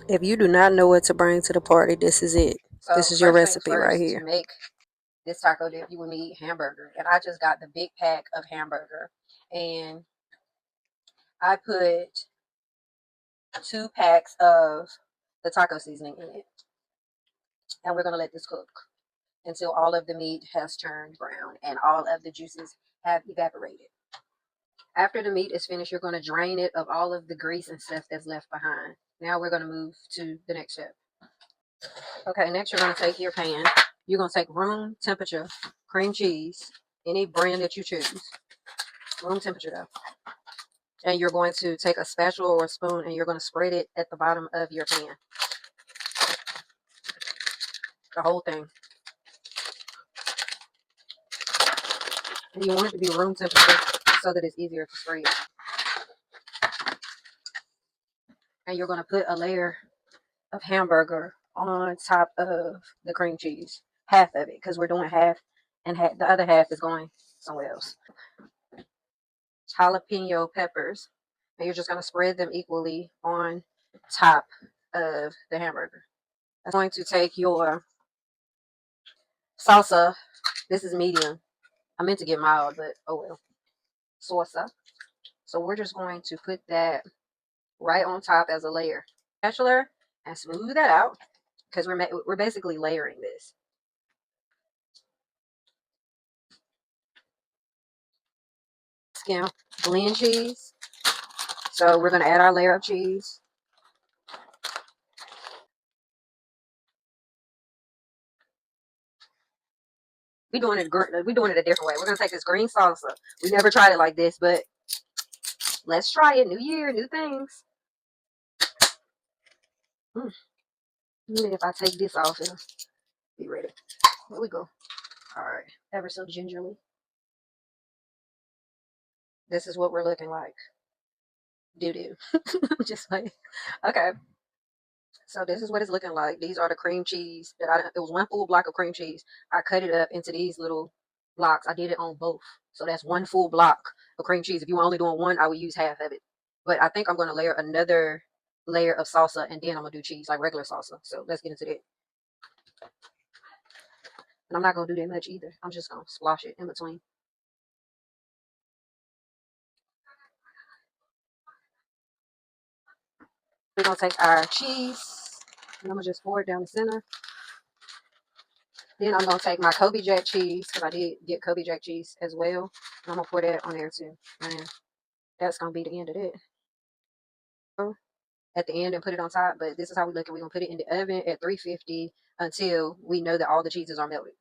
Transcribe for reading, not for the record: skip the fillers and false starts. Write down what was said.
If you do not know what to bring to the party, this is it. This So is your first things recipe right first, to here. make this taco dip, you will need hamburger. And I just got the big pack of hamburger. And I put 2 packs of the taco seasoning in it. And we're going to let this cook until all of the meat has turned brown and all of the juices have evaporated. After the meat is finished, you're going to drain it of all of the grease and stuff that's left behind. Now we're going to move to the next step. Okay, next you're going to take your pan. You're going to take room temperature cream cheese, any brand that you choose, room temperature though. And you're going to take a spatula or a spoon and you're going to spread it at the bottom of your pan. The whole thing. And you want it to be room temperature so that it's easier to spread. And you're going to put a layer of hamburger on top of the cream cheese. Half of it, because we're doing half, and the other half is going somewhere else. Jalapeno peppers. And you're just going to spread them equally on top of the hamburger. I'm going to take your salsa. This is medium. I meant to get mild, but oh well. Salsa. So we're just going to put that right on top as a layer. Spatula and smooth that out because we're basically layering this. Skim blend cheese. So we're going to add our layer of cheese. We're doing it a different way. We're going to take this green salsa. We never tried it like this, but let's try it. New year, new things. Even if I take this off, it'll be ready. Here we go. All right. Ever so gingerly. This is what we're looking like. Doo-doo. Just like, okay. So this is what it's looking like. These are the cream cheese it was one full block of cream cheese. I cut it up into these little blocks. I did it on both. So that's one full block of cream cheese. If you were only doing one, I would use half of it. But I think I'm going to layer another layer of salsa and then I'm going to do cheese, like regular salsa. So let's get into that. And I'm not going to do that much either. I'm just going to splash it in between. We're going to take our cheese and I'm going to just pour it down the center. Then I'm going to take my Kobe Jack cheese, because I did get Kobe Jack cheese as well. And I'm going to pour that on there too. And that's going to be the end of it. At the end and put it on top, but this is how we look. We're going to put it in the oven at 350 until we know that all the cheeses are melted.